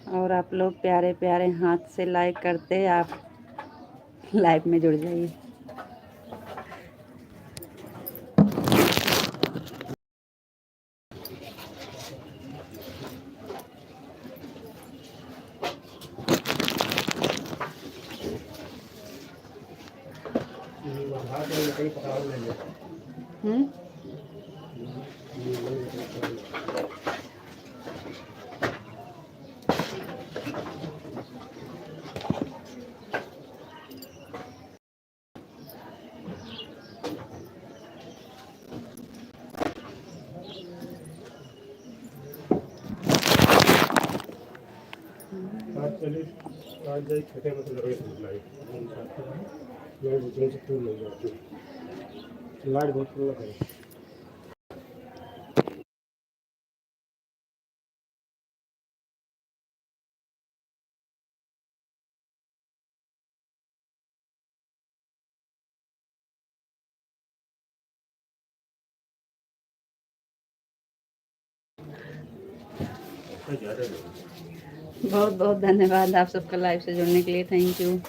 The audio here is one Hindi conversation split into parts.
और आप लोग प्यारे प्यारे हाथ से लाइक करते आप लाइव में जुड़ जाइए। छोटे लाइट बहुत है। बहुत बहुत धन्यवाद आप सबका लाइव से जुड़ने के लिए। Thank you.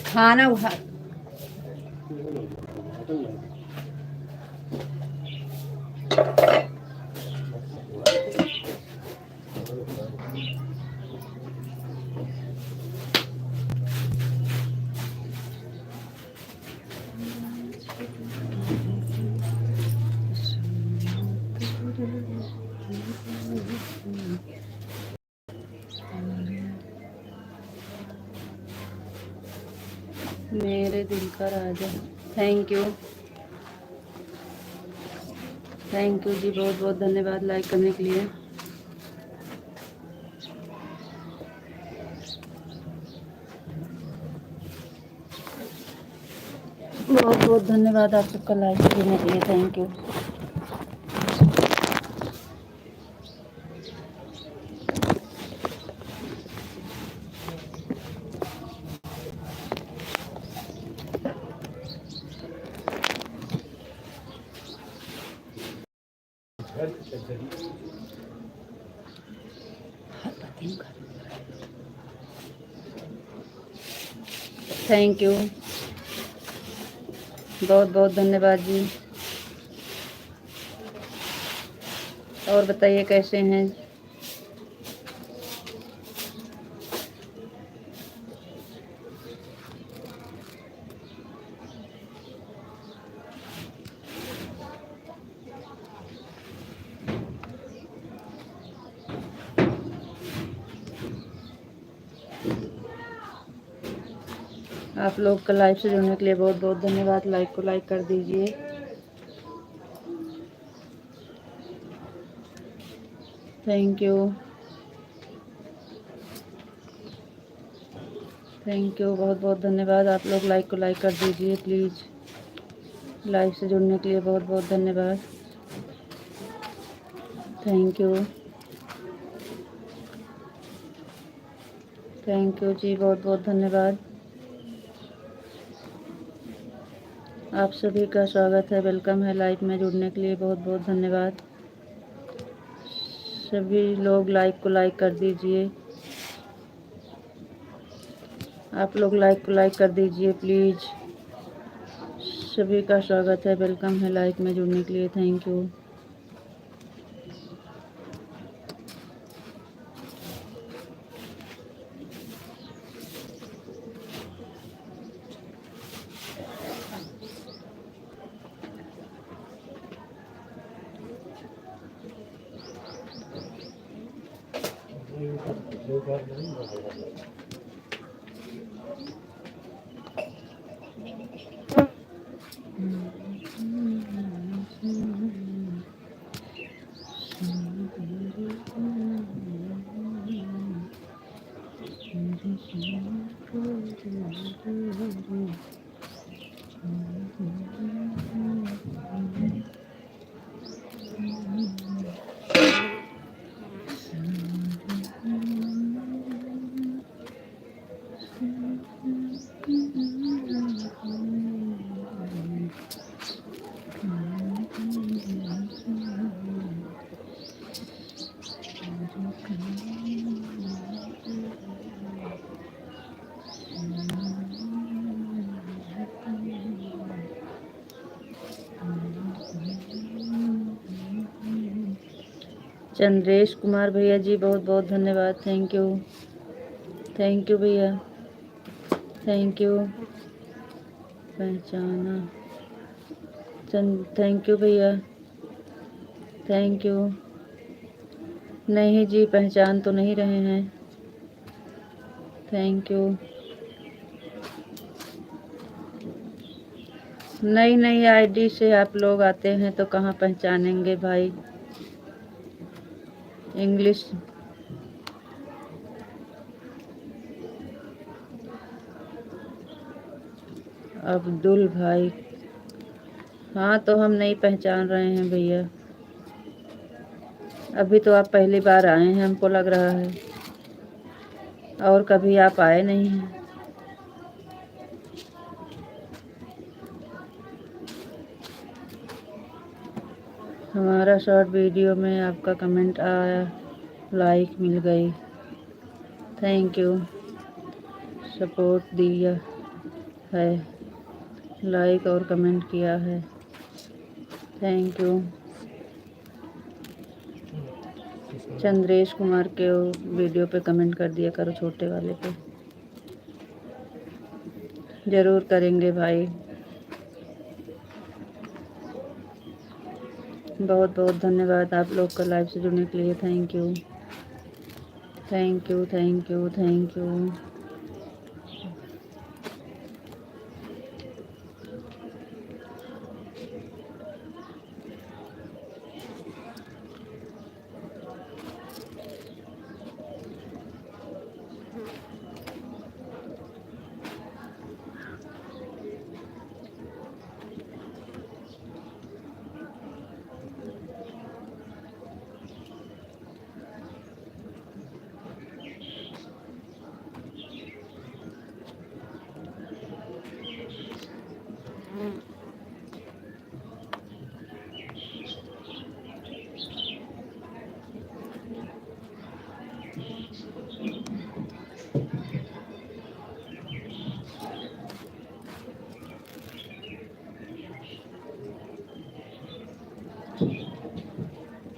खाना उठा मेरे दिल का राजा। थैंक यू जी, बहुत बहुत धन्यवाद लाइक करने के लिए। बहुत बहुत धन्यवाद आप सबका लाइक करने के लिए। Thank you. थैंक यू, बहुत बहुत धन्यवाद जी। और बताइए कैसे हैं? आप लोग का लाइव से जुड़ने के लिए बहुत बहुत धन्यवाद। लाइक को लाइक कर दीजिए। थैंक यू, बहुत बहुत धन्यवाद। आप लोग लाइक को लाइक कर दीजिए प्लीज़। लाइव से जुड़ने के लिए बहुत बहुत धन्यवाद। थैंक यू जी, बहुत बहुत धन्यवाद। आप सभी का स्वागत है, वेलकम है लाइव में जुड़ने के लिए। बहुत बहुत धन्यवाद। सभी लोग लाइक को लाइक कर दीजिए। आप लोग लाइक को लाइक कर दीजिए प्लीज़। सभी का स्वागत है, वेलकम है लाइव में जुड़ने के लिए। Thank you. चंद्रेश कुमार भैया जी बहुत बहुत धन्यवाद। थैंक यू भैया, थैंक यू। पहचाना थैंक यू भैया, थैंक यू। नहीं जी, पहचान तो नहीं रहे हैं। Thank you. नई नई आईडी से आप लोग आते हैं तो कहाँ पहचानेंगे भाई। इंग्लिश अब्दुल भाई, हाँ तो हम नहीं पहचान रहे हैं भैया। अभी तो आप पहली बार आए हैं हमको लग रहा है, और कभी आप आए नहीं हैं। हमारा शॉर्ट वीडियो में आपका कमेंट आया, लाइक मिल गई। थैंक यू, सपोर्ट दिया है, लाइक और कमेंट किया है। Thank you. चंद्रेश कुमार के वीडियो पे कमेंट कर दिया करो, छोटे वाले पे। ज़रूर करेंगे भाई। बहुत बहुत धन्यवाद आप लोग का लाइव से जुड़ने के लिए। Thank you thank you thank you thank you.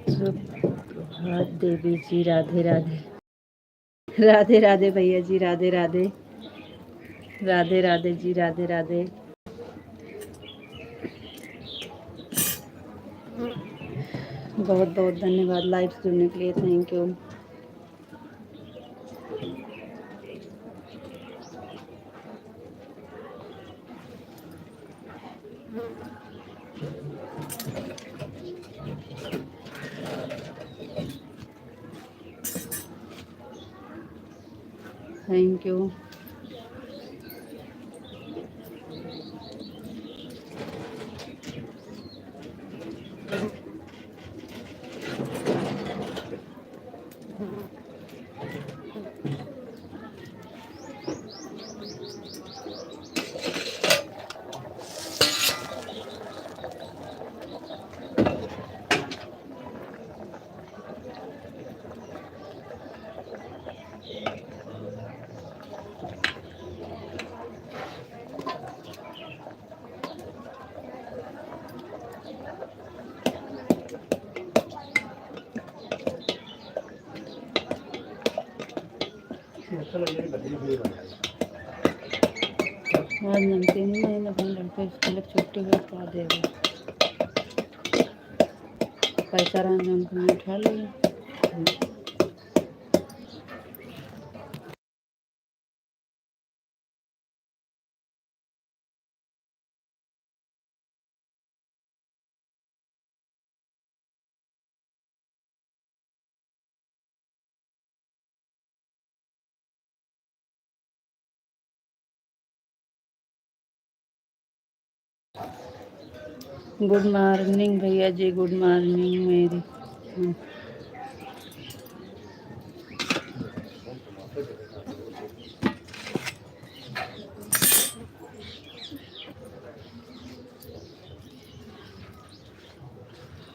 सुप्रभात देवी जी, राधे राधे। राधे राधे भैया जी, राधे राधे। राधे राधे जी, राधे राधे। बहुत बहुत धन्यवाद लाइव से जुड़ने के लिए। Thank you. Thank you. आज नमकीन नहीं ना अपने लड़के स्कूल छुट्टी हुई खा देगा। पैसा रहा नमकीन उठा लिया। गुड मॉर्निंग भैया जी, गुड मॉर्निंग मेरी।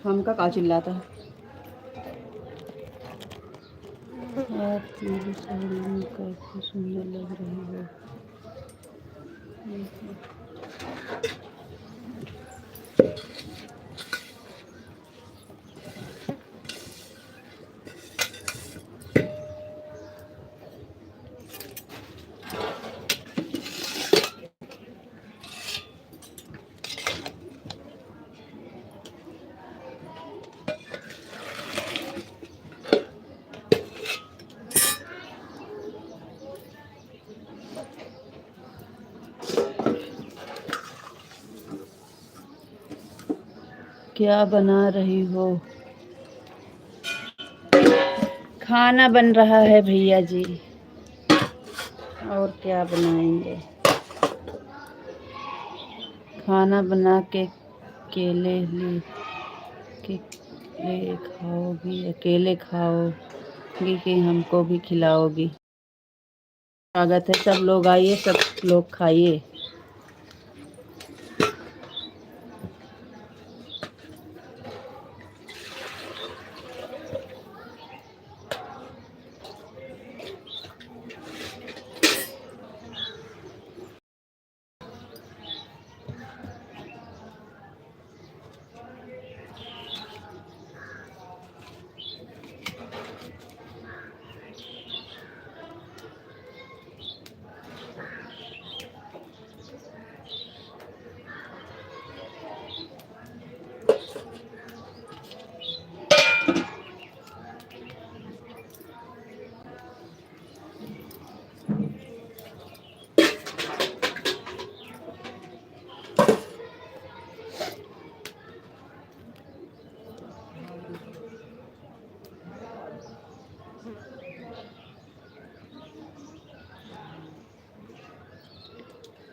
हमका का चिल्लाता है। आप मेरी साड़ी में काफ़ी सुंदर लग रही हो। क्या बना रही हो? खाना बन रहा है भैया जी। और क्या बनाएंगे? खाना बना के केले खाओगी? अकेले खाओगी कि हमको भी खिलाओगी? स्वागत है, सब लोग आइए, सब लोग खाइए।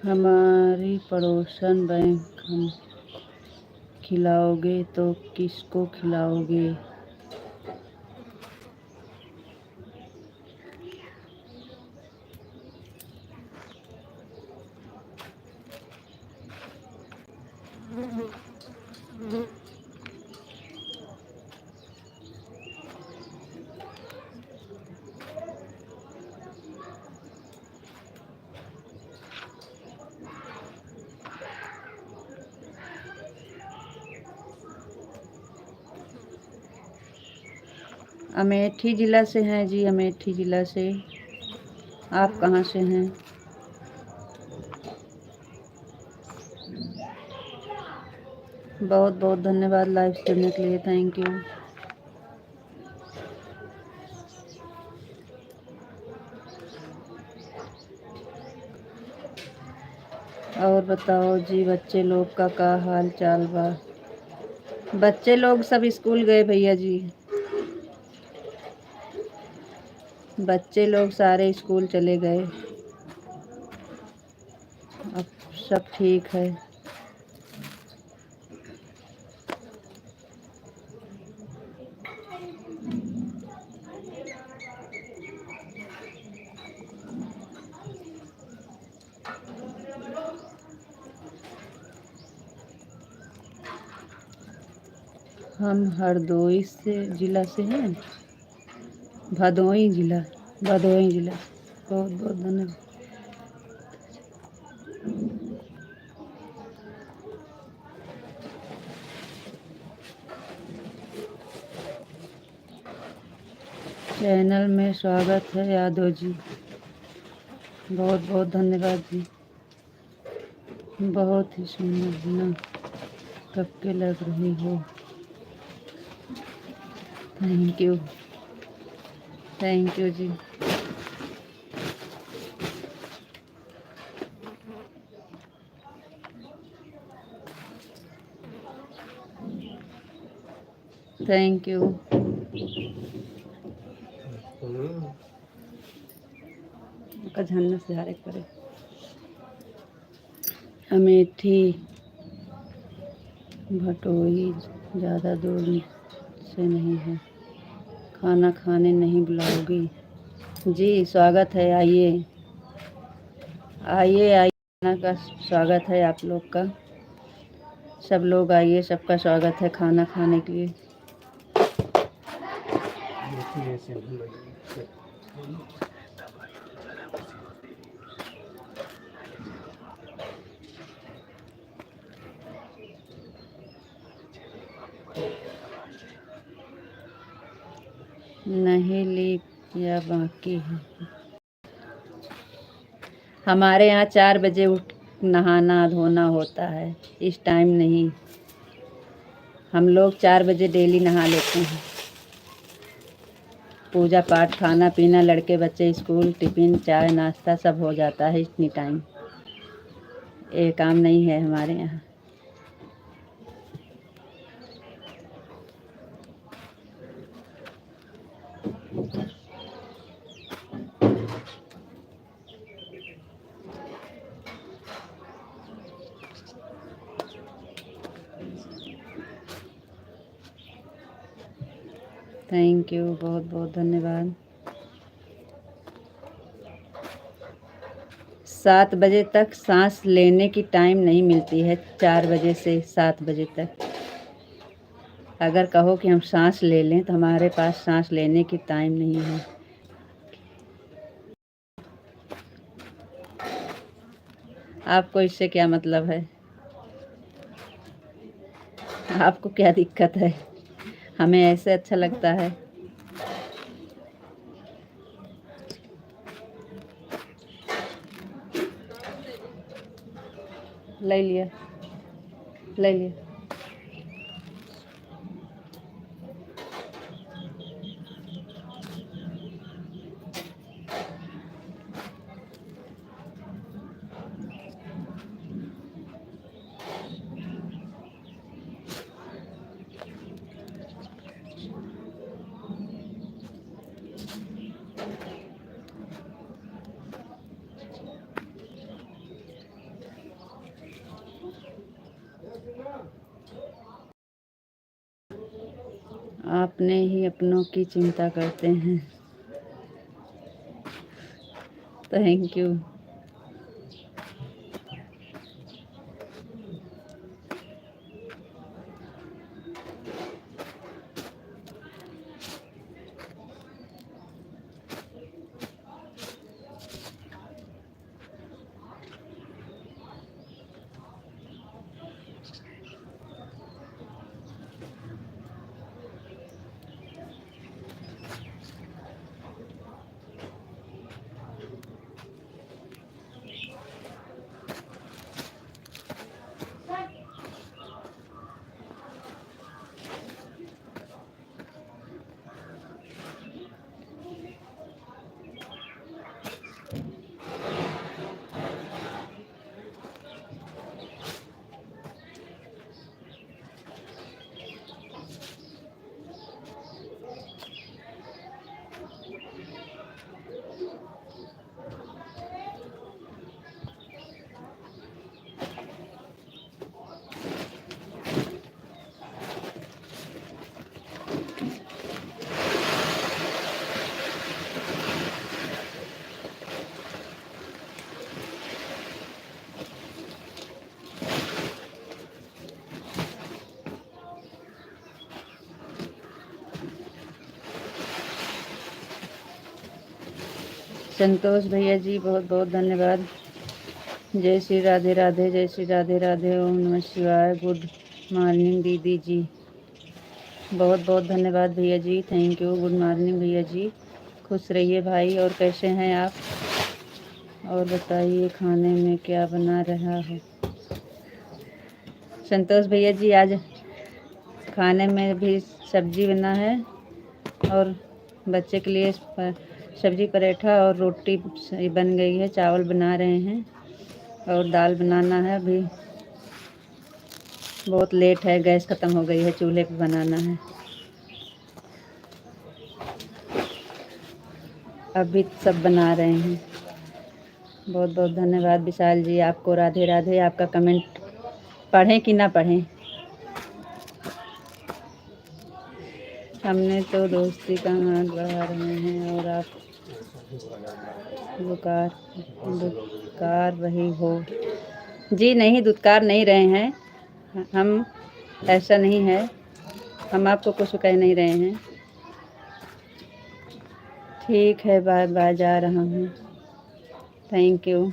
हमारी पड़ोसन बैंक हम खिलाओगे तो किसको खिलाओगे? अमेठी ज़िला से हैं जी, अमेठी ज़िला से। आप कहाँ से हैं? बहुत बहुत धन्यवाद लाइव सुनने के लिए, थैंक यू। और बताओ जी, बच्चे लोग का हाल चाल बा? बच्चे लोग सब स्कूल गए भैया जी। बच्चे लोग सारे स्कूल चले गए। अब सब ठीक है। हम हरदोई से ज़िला से हैं, भदोही ज़िला। बहुत बहुत धन्यवाद। चैनल में स्वागत है यादव जी, बहुत बहुत धन्यवाद जी। बहुत ही सुंदर ना कब के लग रही हो। Thank you ji. Thank you. झन्ना से हारे करे। अमेठी भटोही ज़्यादा दूर से नहीं है। खाना खाने नहीं बुलाओगी? जी स्वागत है, आइए आइए आइए, खाना का स्वागत है आप लोग का। सब लोग आइए, सबका स्वागत है खाना खाने के लिए। जैसे हम नहीं ली या बाकी है। हमारे यहाँ 4 बजे उठ नहाना धोना होता है, इस टाइम नहीं। हम लोग 4 बजे डेली नहा लेते हैं। पूजा पाठ खाना पीना लड़के बच्चे स्कूल टिफ़िन चाय नाश्ता सब हो जाता है इतनी टाइम। ये काम नहीं है हमारे यहाँ। थैंक यू, बहुत बहुत धन्यवाद। 7 बजे तक सांस लेने की टाइम नहीं मिलती है, 4 बजे से 7 बजे तक। अगर कहो कि हम सांस ले लें तो हमारे पास सांस लेने की टाइम नहीं है। आपको इससे क्या मतलब है? आपको क्या दिक्कत है? हमें ऐसे अच्छा लगता है। ले लिया, ले लिया। अपने ही अपनों की चिंता करते हैं। Thank you. संतोष भैया जी बहुत बहुत धन्यवाद। जय श्री राधे राधे, जय श्री राधे राधे, ओम नमः शिवाय। गुड मॉर्निंग दीदी जी, बहुत बहुत धन्यवाद भैया जी, थैंक यू। गुड मॉर्निंग भैया जी, खुश रहिए भाई। और कैसे हैं आप? और बताइए खाने में क्या बना रहा है? संतोष भैया जी आज खाने में भी सब्जी बना है और बच्चे के लिए सब्जी पराठा और रोटी बन गई है। चावल बना रहे हैं और दाल बनाना है। अभी बहुत लेट है, गैस ख़त्म हो गई है, चूल्हे पे बनाना है। अभी सब बना रहे हैं। बहुत बहुत धन्यवाद विशाल जी, आपको राधे राधे। आपका कमेंट पढ़ें कि ना पढ़ें? हमने तो दोस्ती का हाथ बढ़ा रहे हैं और आप दुत्कार रही हो। जी नहीं, दुत्कार नहीं रहे हैं हम, ऐसा नहीं है। हम आपको कुछ कह नहीं रहे हैं। ठीक है, बाय बाय, जा रहा हूँ। Thank you.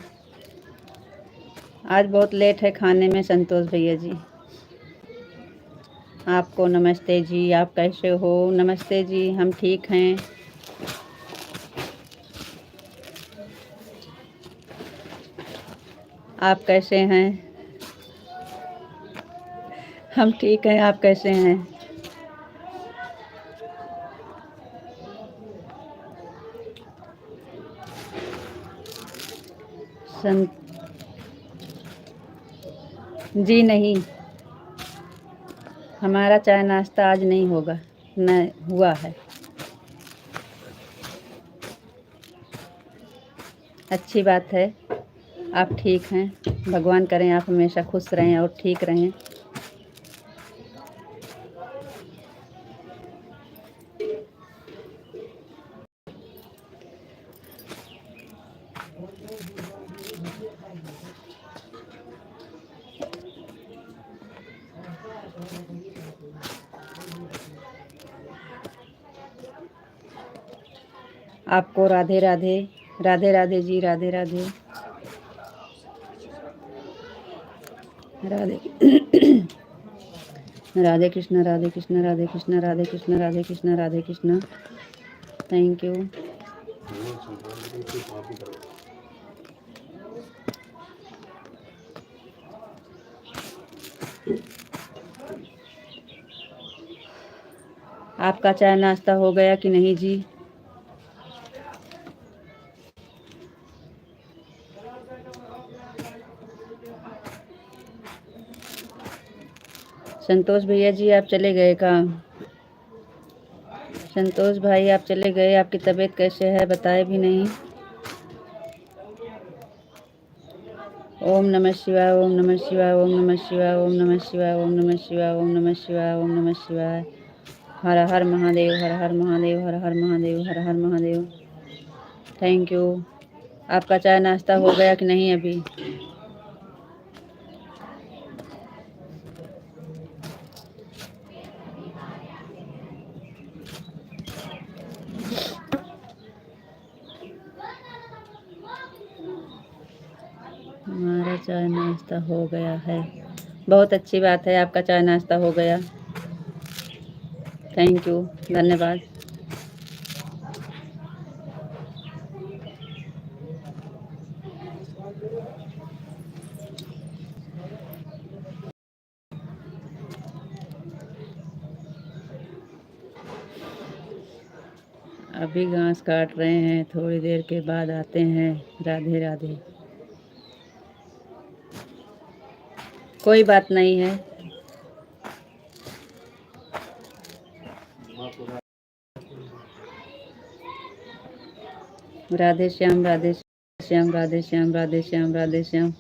आज बहुत लेट है खाने में संतोष भैया जी। आपको नमस्ते जी, आप कैसे हो? नमस्ते जी, हम ठीक हैं। आप कैसे हैं? हम ठीक हैं, आप कैसे हैं? सं जी नहीं, हमारा चाय नाश्ता आज नहीं होगा, न हुआ है। अच्छी बात है, आप ठीक हैं। भगवान करें आप हमेशा खुश रहें और ठीक रहें। आपको राधे राधे। राधे राधे जी, राधे राधे। राधे राधे कृष्ण, राधे कृष्ण, राधे कृष्ण, राधे कृष्ण, राधे कृष्ण, राधे कृष्ण। Thank you. आपका चाय नाश्ता हो गया कि नहीं जी? संतोष भैया जी, आप चले गए का? संतोष भाई, आप चले गए, आपकी तबीयत कैसे है? बताए भी नहीं। ओम नमः शिवाय, ओम नमः शिवाय, ओम नमः शिवाय, ओम नमः शिवाय, ओम नमः शिवाय, ओम नमः शिवाय, ओम नमः शिवाय। हर हर महादेव, हर हर महादेव, हर हर महादेव, हर हर महादेव। Thank you. आपका चाय नाश्ता हो गया कि नहीं अभी? हमारा चाय नाश्ता हो गया है। बहुत अच्छी बात है, आपका चाय नाश्ता हो गया। थैंक यू, धन्यवाद। अभी घास काट रहे हैं, थोड़ी देर के बाद आते हैं। राधे राधे। कोई बात नहीं है। राधे श्याम, राधे श्याम, राधे श्याम, राधे श्याम, राधे श्याम।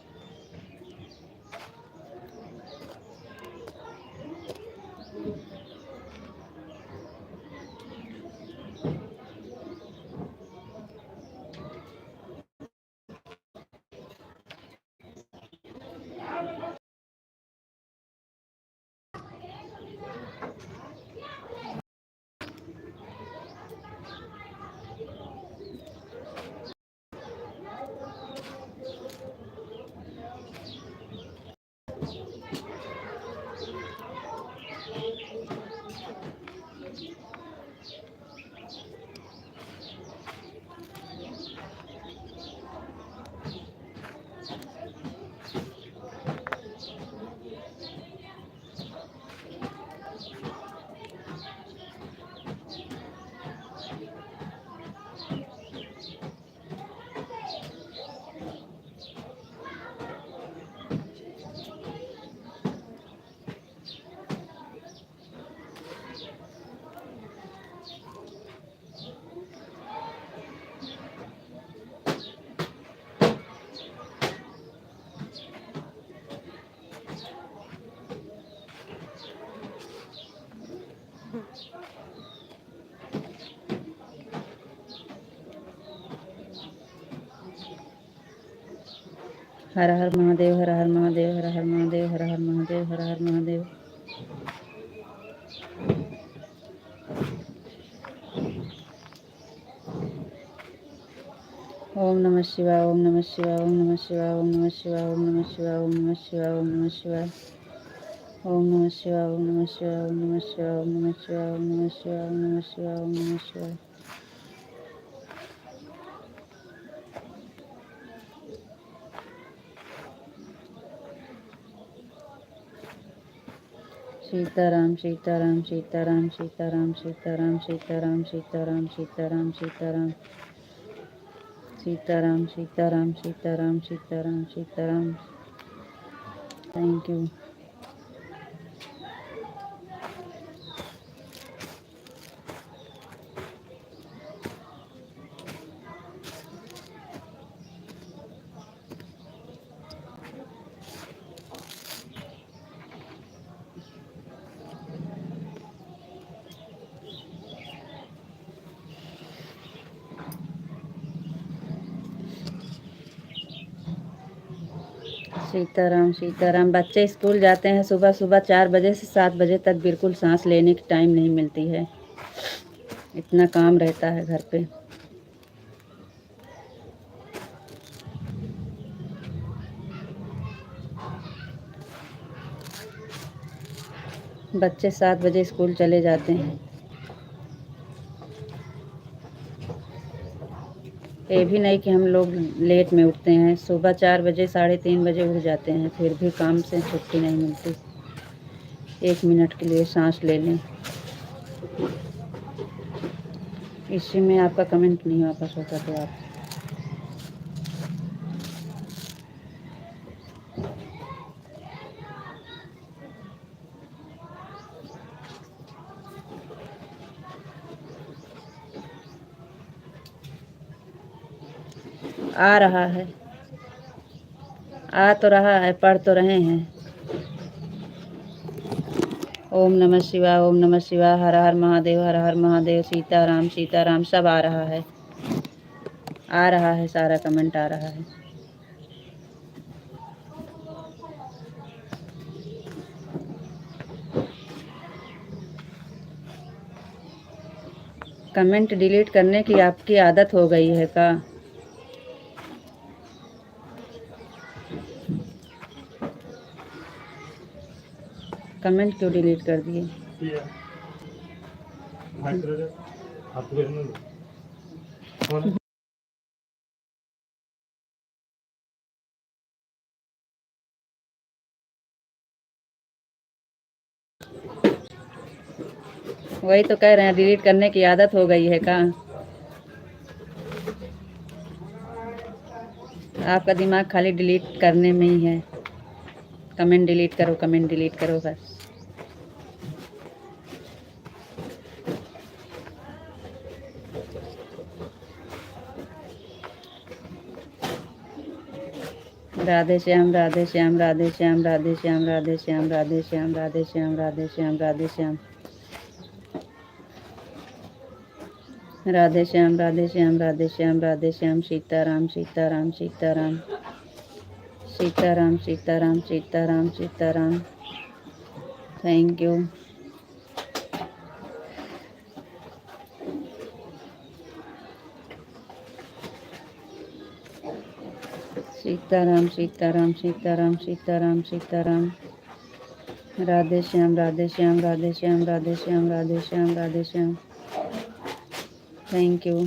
हर हर महादेव, हर हर महादेव, हर हर महादेव, हर हर महादेव, हर हर महादेव। ओम नमः शिवाय, ओम नमः शिवाय, ओम नमः शिवाय, ओम नमः शिवाय, ओम नमः शिवाय, ओम नमः शिवाय, ओम नमः शिवाय, ओम नमः शिवाय, ओम नमः शिवाय, ओम नमः शिवाय, ओम नमः शिवाय, ओम नमः शिवाय, ओम नमः शिवाय, ओम नमः शिवाय। सीताराम सीताराम सीताराम सीताराम सीताराम सीताराम सीताराम सीताराम सीताराम सीताराम सीताराम सीताराम सीताराम सीताराम। Thank you. सीताराम सीताराम। बच्चे स्कूल जाते हैं सुबह सुबह 4 बजे से 7 बजे तक, बिल्कुल सांस लेने की टाइम नहीं मिलती है, इतना काम रहता है घर पे। बच्चे 7 बजे स्कूल चले जाते हैं। ये भी नहीं कि हम लोग लेट में उठते हैं, सुबह 4 बजे 3:30 बजे उठ जाते हैं, फिर भी काम से छुट्टी नहीं मिलती। 1 मिनट के लिए सांस ले लें। इसी में आपका कमेंट नहीं वापस होता तो आप आ रहा है, आ तो रहा है, पढ़ तो रहे हैं। ओम नमः शिवाय, ओम नमः शिवाय, हर हर महादेव, हर हर महादेव, सीताराम सीताराम, सब आ रहा है, आ रहा है, सारा कमेंट आ रहा है। कमेंट डिलीट करने की आपकी आदत हो गई है का? कमेंट क्यों डिलीट कर दिए? वही तो कह रहे हैं, डिलीट करने की आदत हो गई है का? आपका दिमाग खाली डिलीट करने में ही है। कमेंट डिलीट करो, कमेंट डिलीट करो बस। Radhe Shyam, Radhe Shyam, Radhe Shyam, Radhe Shyam, Radhe Shyam, Radhe Shyam, Radhe Shyam, Radhe Shyam, Radhe Shyam, Radhe Shyam, Radhe Shyam, Radhe Shyam, Radhe Shyam, Sitaram Sitaram Sitaram Sitaram Sitaram Sitaram Sitaram. Thank you. Sitaram Sitaram Sitaram Sitaram Sitaram. Radhe Shyam, Radhe Shyam, Radhe Shyam, Radhe Shyam, Radhe Shyam, Radhe Shyam. Thank you.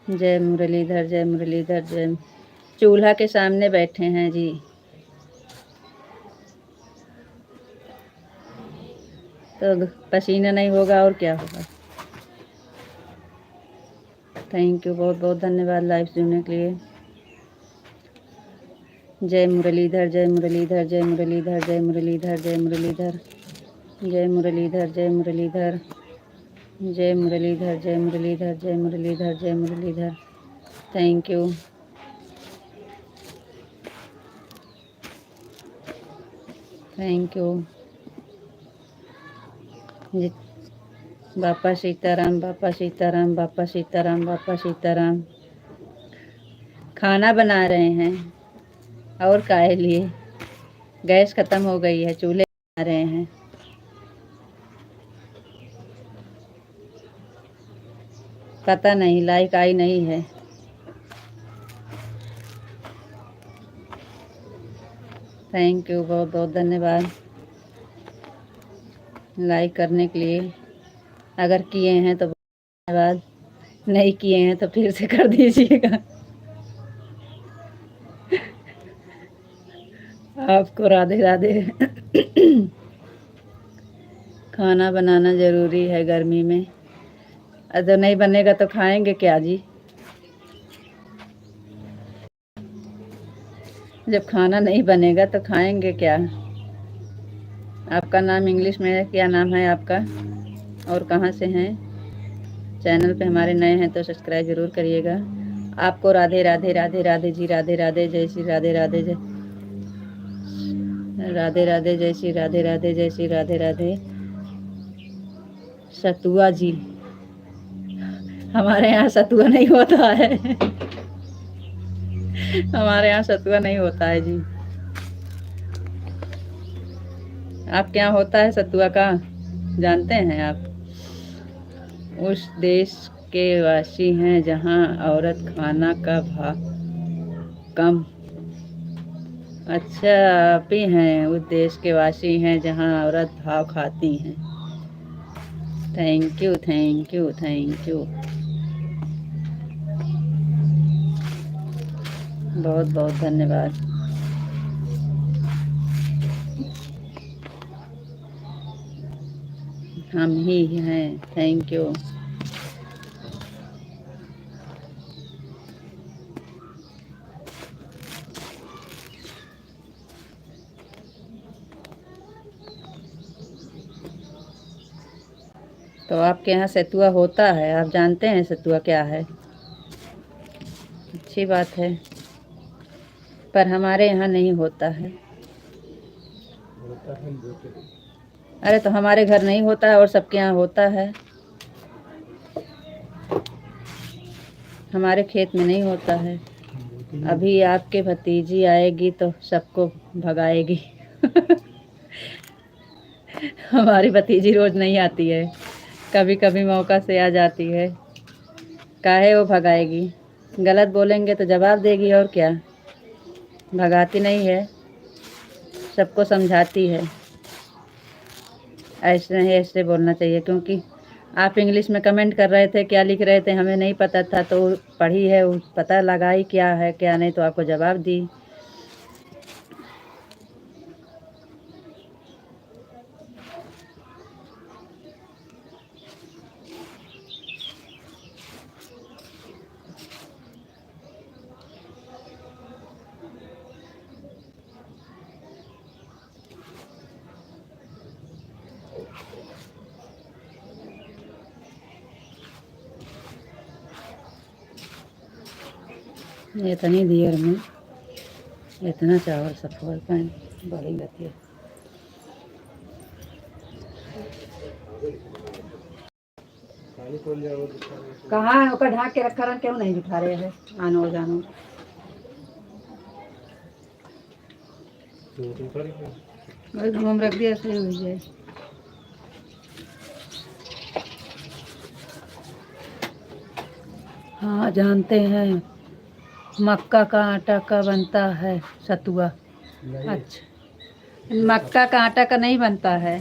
जय मुरलीधर, जय मुरलीधर, जय। चूल्हा के सामने बैठे हैं जी। तो पसीना नहीं होगा और क्या होगा। थैंक यू, बहुत बहुत धन्यवाद लाइव सुनने के लिए। जय मुरलीधर, जय मुरलीधर, जय मुरलीधर, जय मुरलीधर, जय मुरलीधर, जय मुरलीधर, जय मुरलीधर, जय मुरलीधर, जय मुरलीधर, जय मुरलीधर, जय Muralidhar. Thank you. Thank you ji. बापा सीताराम, बापा सीताराम, बापा सीताराम, बापा सीताराम। खाना बना रहे हैं और काहे लिए? गैस ख़त्म हो गई है, चूल्हे आ रहे हैं। पता नहीं, लाइक आई नहीं है। थैंक यू, बहुत बहुत धन्यवाद लाइक करने के लिए। अगर किए हैं तो धन्यवाद, नहीं किए हैं तो फिर से कर दीजिएगा। आपको राधे राधे। खाना बनाना ज़रूरी है गर्मी में। अगर नहीं बनेगा तो खाएंगे क्या जी? जब खाना नहीं बनेगा तो खाएंगे क्या? आपका नाम इंग्लिश में है, क्या नाम है आपका और कहाँ से हैं? चैनल पे हमारे नए हैं तो सब्सक्राइब ज़रूर करिएगा। आपको राधे राधे राधे राधे जी, राधे राधे, जय श्री राधे राधे, जय राधे राधे, जय श्री राधे राधे, जय श्री राधे राधे। सतुआ जी, हमारे यहाँ सतुआ नहीं होता है। हमारे यहाँ सतुआ नहीं होता है जी। आप क्या होता है सतुआ का, जानते हैं आप? उस देश के वासी हैं जहाँ औरत खाना का भाव कम। अच्छा, आप ही हैं उस देश के वासी हैं जहाँ औरत भाव खाती हैं। Thank you, thank you, thank you, बहुत बहुत धन्यवाद। हम ही हैं, थैंक यू। तो आपके यहाँ सतुआ होता है, आप जानते हैं सतुआ क्या है? अच्छी बात है, पर हमारे यहाँ नहीं होता है। अरे तो हमारे घर नहीं होता है और सबके यहाँ होता है। हमारे खेत में नहीं होता है। अभी आपके भतीजी आएगी तो सबको भगाएगी। हमारी भतीजी रोज नहीं आती है, कभी कभी मौका से आ जाती है। काहे वो भगाएगी? गलत बोलेंगे तो जवाब देगी, और क्या। भगाती नहीं है, सबको समझाती है। ऐसे नहीं, ऐसे बोलना चाहिए। क्योंकि आप इंग्लिश में कमेंट कर रहे थे, क्या लिख रहे थे हमें नहीं पता था, तो पढ़ी है, पता लगाई क्या है क्या नहीं, तो आपको जवाब दी। इतनी देर में इतना चावल सफर पान बड़ी गति है। कहाँ है ओका ढाक के रखा, रंग क्यों नहीं दिखा रहे हैं? आनो जानो हम रख दिया, सही हो जाए। हाँ, जानते हैं मक्का का आटा का बनता है सतुआ। अच्छा, मक्का का आटा का नहीं बनता है।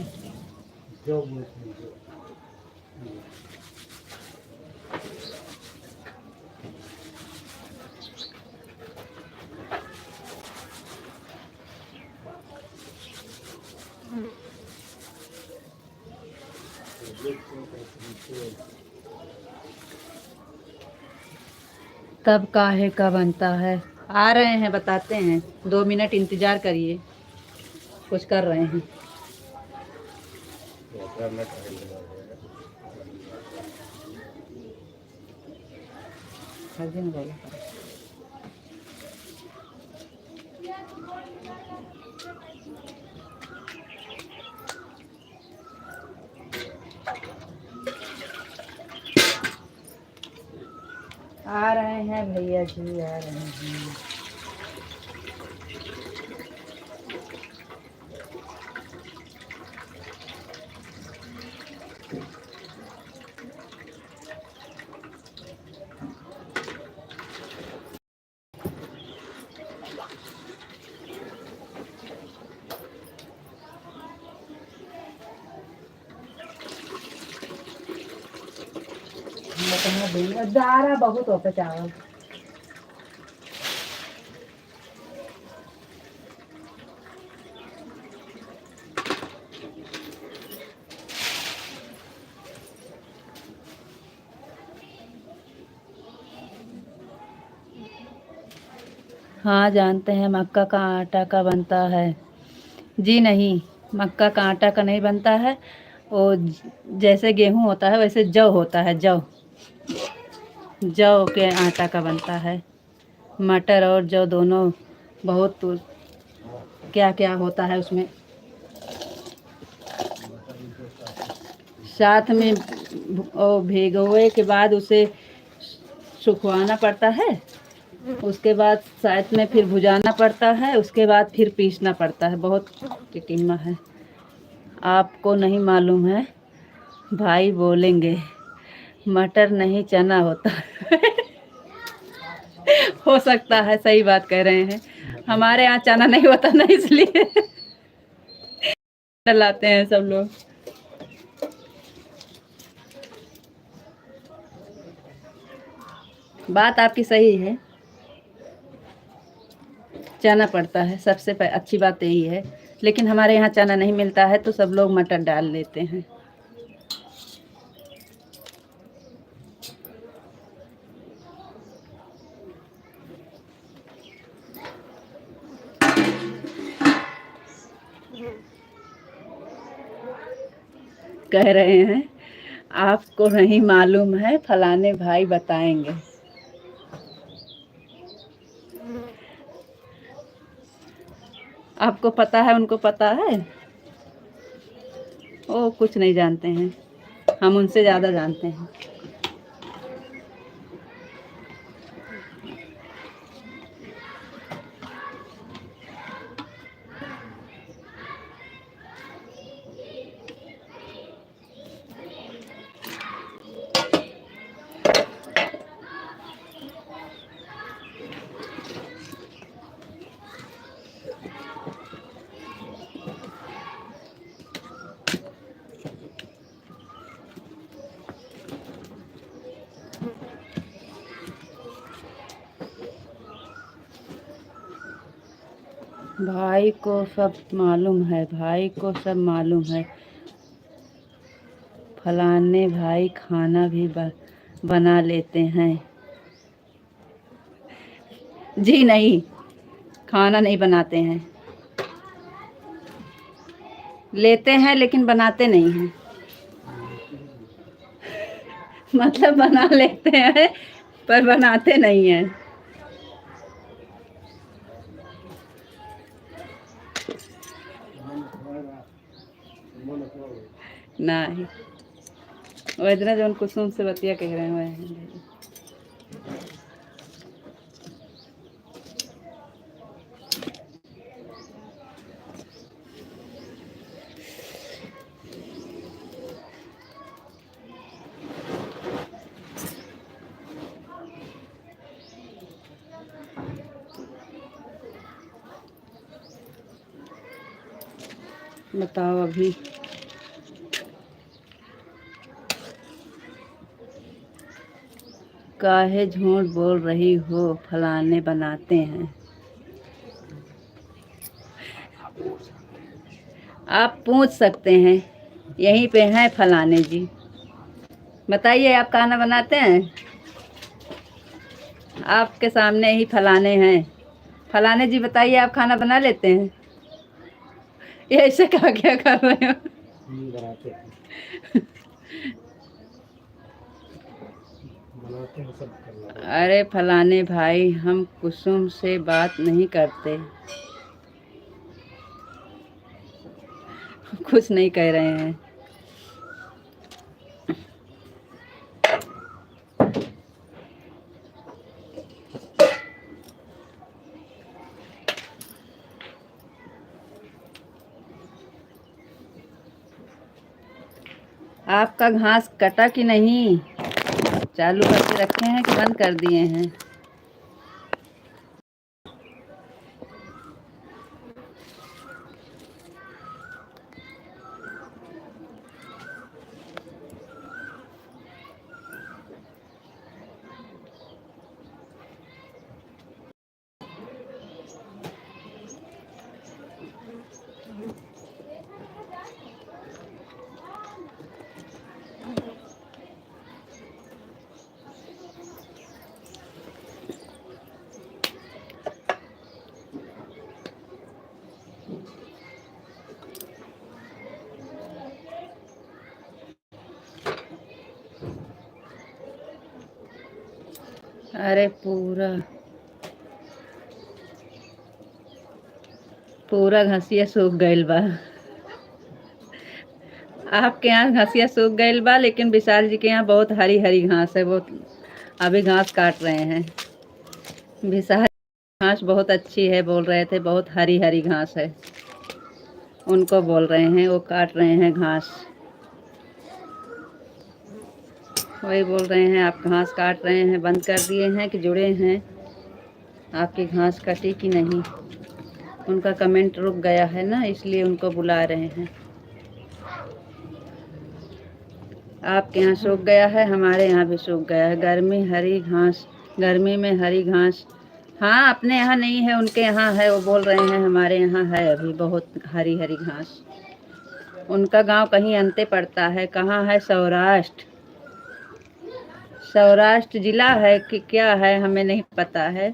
तब काहे का बनता है? आ रहे हैं, बताते हैं, 2 मिनट इंतज़ार करिए, कुछ कर रहे हैं। आ रहे हैं भैया जी, आ रहे हैं। कहाँ देंगे, दारा बहुत होता चावल। हाँ जानते हैं मक्का का आटा का बनता है। जी नहीं, मक्का का आटा का नहीं बनता है। वो जैसे गेहूं होता है वैसे जौ होता है, जौ जौ के आटा का बनता है। मटर और जौ दोनों बहुत क्या क्या होता है उसमें, साथ में वो भिगोए के बाद उसे सुखवाना पड़ता है, उसके बाद साथ में फिर भुजाना पड़ता है, उसके बाद फिर पीसना पड़ता है। बहुत टिकिमा है। आपको नहीं मालूम है भाई बोलेंगे, मटर नहीं चना होता हो सकता है, सही बात कह रहे हैं। हमारे यहाँ चना नहीं होता ना, इसलिए लाते हैं सब लोग। बात आपकी सही है, चना पड़ता है सबसे अच्छी बात यही है। लेकिन हमारे यहाँ चना नहीं मिलता है तो सब लोग मटर डाल लेते हैं। कह रहे हैं आपको नहीं मालूम है, फलाने भाई बताएंगे। आपको पता है, उनको पता है, वो कुछ नहीं जानते हैं, हम उनसे ज़्यादा जानते हैं। भाई को सब मालूम है, भाई को सब मालूम है। फलाने भाई खाना भी बना लेते हैं। जी नहीं, खाना नहीं बनाते हैं, लेते हैं लेकिन बनाते नहीं हैं। मतलब बना लेते हैं पर बनाते नहीं हैं। नहीं, वो इतना जो कुसुम से बतिया कह रहे हैं। बताओ अभी काहे झूठ बोल रही हो, फलाने बनाते हैं। आप पूछ सकते हैं, यहीं पे हैं फलाने जी। बताइए आप खाना बनाते हैं? आपके सामने ही फलाने हैं। फलाने जी बताइए, आप खाना बना लेते हैं? ये ऐसे क्या क्या कर रहे हो? बनाते हैं, बनाते हैं सब करना। अरे फलाने भाई, हम कुसुम से बात नहीं करते, कुछ नहीं कह रहे हैं। आपका घास कटा कि नहीं? चालू करके रखे हैं कि बंद कर दिए हैं? अरे पूरा पूरा घसिया सूख गइल बा। आपके यहाँ घसिया सूख गइल बा, लेकिन विशाल जी के यहाँ बहुत हरी हरी घास है। वो अभी घास काट रहे हैं। विशाल घास बहुत अच्छी है बोल रहे थे, बहुत हरी हरी घास है। उनको बोल रहे हैं, वो काट रहे हैं घास। वही बोल रहे हैं आप घास काट रहे हैं, बंद कर दिए हैं कि जुड़े हैं? आपकी घास कटी कि नहीं? उनका कमेंट रुक गया है ना, इसलिए उनको बुला रहे हैं। आपके यहाँ सूख गया है, हमारे यहाँ भी सूख गया है। गर्मी में हरी घास। हाँ, अपने यहाँ नहीं है, उनके यहाँ है। वो बोल रहे हैं हमारे यहाँ है अभी बहुत हरी हरी घास। उनका गांव कहीं अंते पड़ता है। कहाँ है? सौराष्ट्र। सौराष्ट्र जिला है कि क्या है, हमें नहीं पता है,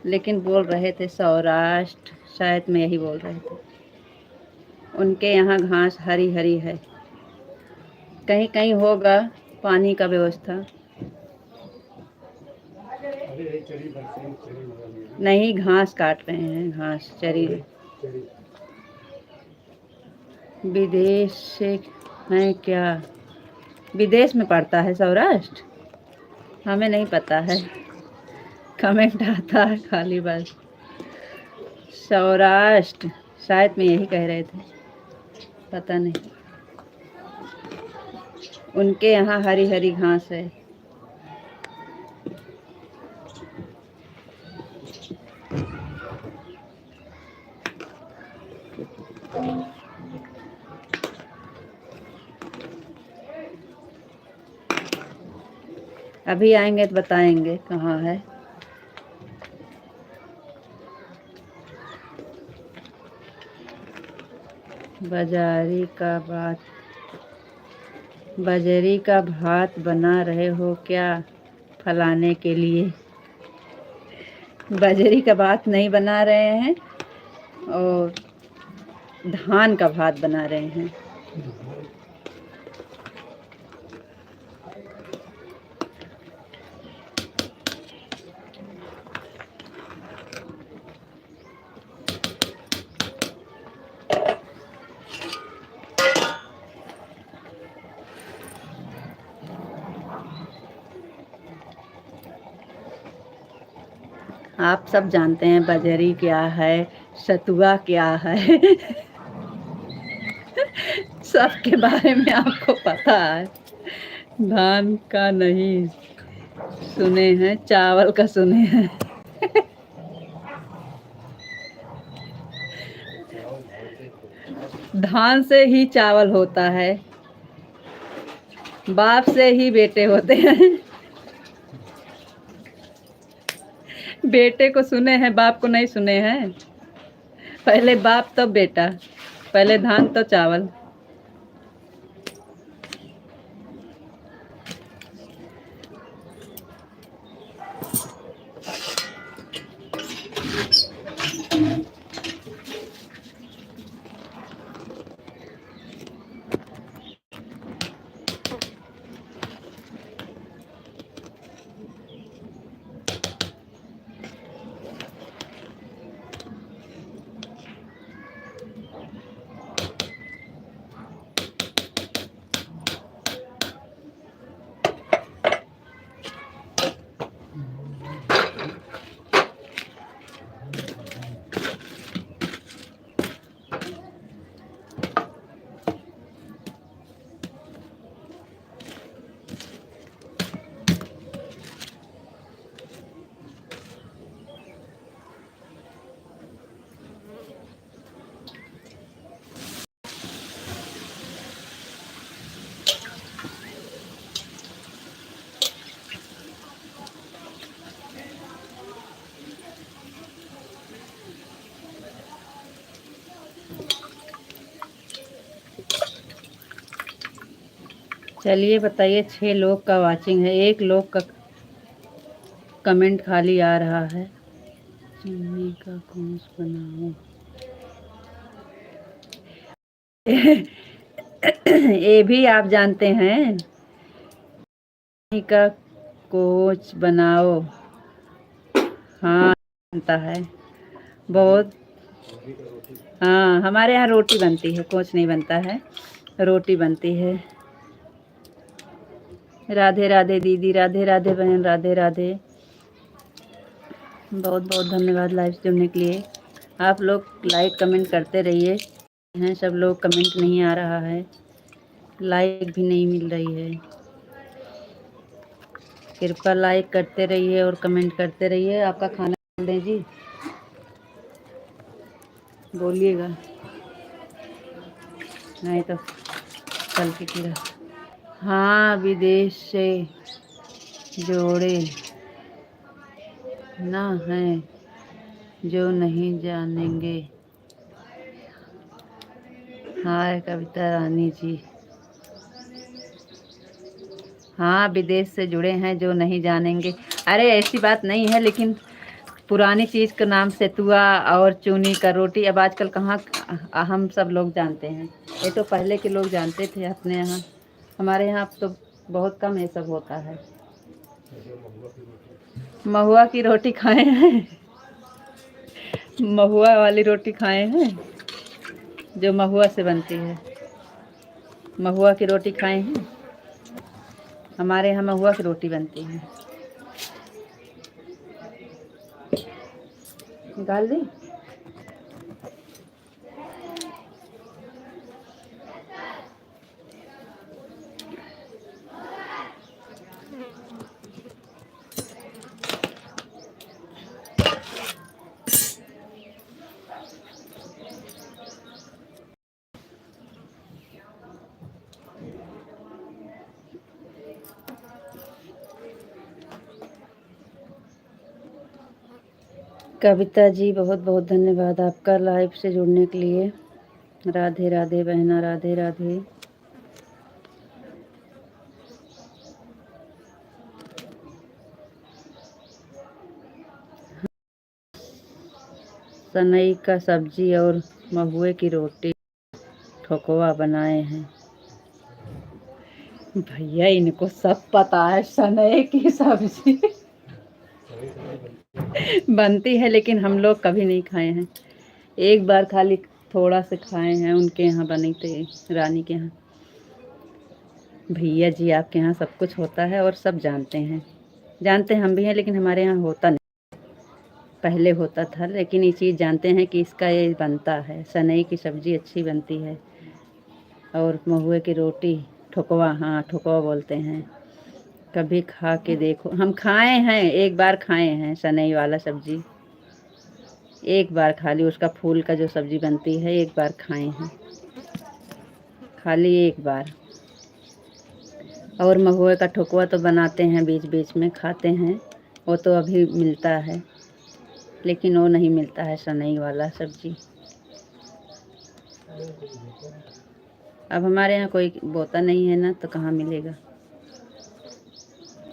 लेकिन बोल रहे थे सौराष्ट्र, शायद में यही बोल रहे थे। उनके यहाँ घास हरी हरी है। कहीं कहीं होगा पानी का व्यवस्था। नहीं, घास काट रहे हैं, घास चरी। विदेश से हैं क्या? विदेश में पड़ता है सौराष्ट्र? हमें नहीं पता है, कमेंट आता है खाली बस। सौराष्ट्र शायद में यही कह रहे थे, पता नहीं। उनके यहाँ हरी हरी घास है। अभी आएंगे तो बताएंगे कहाँ है। बजरी का भात बना रहे हो क्या फलाने के लिए? बजरी का भात नहीं बना रहे हैं, और धान का भात बना रहे हैं। आप सब जानते हैं बजरी क्या है, सतुआ क्या है। सबके बारे में आपको पता है। धान का नहीं सुने हैं, चावल का सुने हैं। धान से ही चावल होता है, बाप से ही बेटे होते हैं। बेटे को सुने हैं, बाप को नहीं सुने हैं। पहले बाप तब बेटा, पहले धान तो चावल। चलिए बताइए, 6 लोग का वाचिंग है, 1 लोग का कमेंट खाली आ रहा है। चीनी का घूस बनाओ। ये भी आप जानते हैं, चीनी का कोच बनाओ। हाँ बनता है बहुत। हाँ हमारे यहाँ रोटी बनती है, कोच नहीं बनता है, रोटी बनती है। राधे राधे दीदी, राधे राधे बहन, राधे राधे। बहुत बहुत धन्यवाद लाइव जुड़ने के लिए। आप लोग लाइक कमेंट करते रहिए हैं, सब लोग कमेंट नहीं आ रहा है, लाइक भी नहीं मिल रही है। कृपया लाइक करते रहिए और कमेंट करते रहिए। आपका खाना बोल दें जी, बोलिएगा नहीं तो कल की कीड़ा। हाँ विदेश से जोड़े ना हैं जो नहीं जानेंगे। हाय कविता रानी जी। हाँ विदेश से जुड़े हैं जो नहीं जानेंगे। अरे ऐसी बात नहीं है, लेकिन पुरानी चीज़ के नाम सेतुआ और चूनी का रोटी अब आजकल कहाँ हम सब लोग जानते हैं। ये तो पहले के लोग जानते थे अपने यहाँ, हमारे यहाँ अब तो बहुत कम ये सब होता है। महुआ की रोटी खाए हैं? महुआ वाली रोटी खाए हैं जो महुआ से बनती है? महुआ की रोटी खाए हैं? हमारे यहाँ महुआ की रोटी बनती है। निकाल दी। कविता जी बहुत बहुत धन्यवाद आपका लाइव से जुड़ने के लिए। राधे राधे बहना, राधे राधे। सनई का सब्जी और महुए की रोटी ठोकवा बनाए हैं। भैया इनको सब पता है, सनई की सब्जी बनती है लेकिन हम लोग कभी नहीं खाए हैं। एक बार खाली थोड़ा से खाए हैं, उनके यहाँ बनी थे, रानी के यहाँ। भैया जी आपके यहाँ सब कुछ होता है और सब जानते हैं, जानते हम भी हैं, लेकिन हमारे यहाँ होता नहीं। पहले होता था, लेकिन ये चीज़ जानते हैं कि इसका ये बनता है। सनई की सब्ज़ी अच्छी बनती है और महुए की रोटी ठोकवा, हाँ ठोकवा बोलते हैं। कभी खा के देखो। हम खाए हैं, एक बार खाए हैं सनई वाला सब्ज़ी, एक बार खाली उसका फूल का जो सब्ज़ी बनती है एक बार खाए हैं, खाली एक बार। और महुए का ठोकवा तो बनाते हैं, बीच बीच में खाते हैं, वो तो अभी मिलता है, लेकिन वो नहीं मिलता है सनई वाला सब्ज़ी। अब हमारे यहाँ कोई बोता नहीं है ना, तो कहाँ मिलेगा,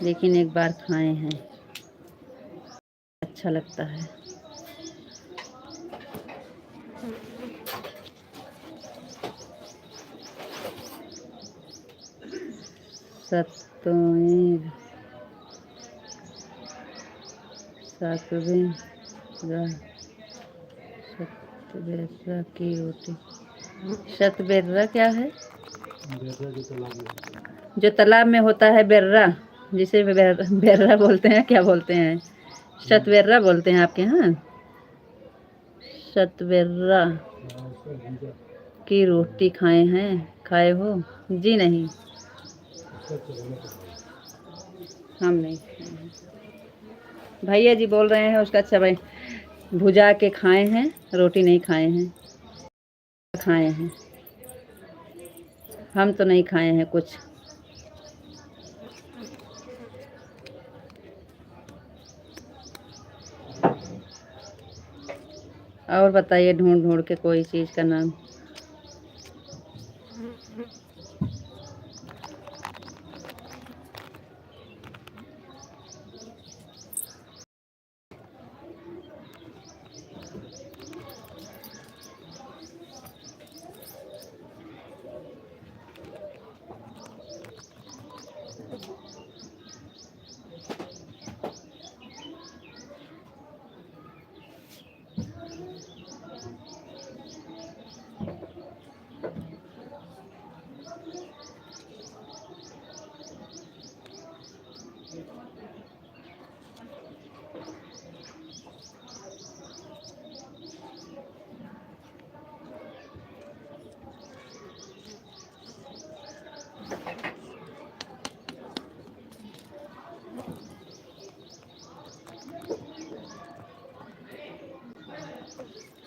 लेकिन एक बार खाए हैं, अच्छा लगता है। सतवें सतबेर्रा की रोटी। सतबेर्रा क्या है? जो तालाब में होता है बेर्रा, जिसे बेर्रा बोलते हैं, क्या बोलते हैं? सतबेर्रा बोलते हैं आपके यहाँ? सतबेर्रा की रोटी खाए हैं, खाए हो जी? नहीं हम नहीं खाए हैं। भैया जी बोल रहे हैं उसका अच्छा भाई भुजा के खाए हैं, रोटी नहीं खाए हैं। खाए हैं, हम तो नहीं खाए हैं कुछ। और बताइए ढूंढ ढूंढ के कोई चीज़ का नाम।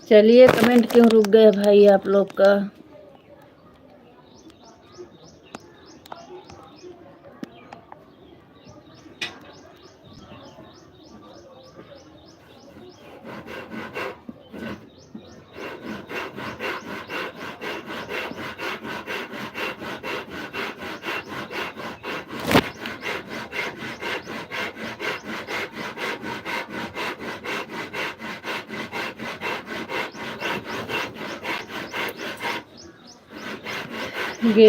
चलिए, कमेंट क्यों रुक गए भाई आप लोग का? गे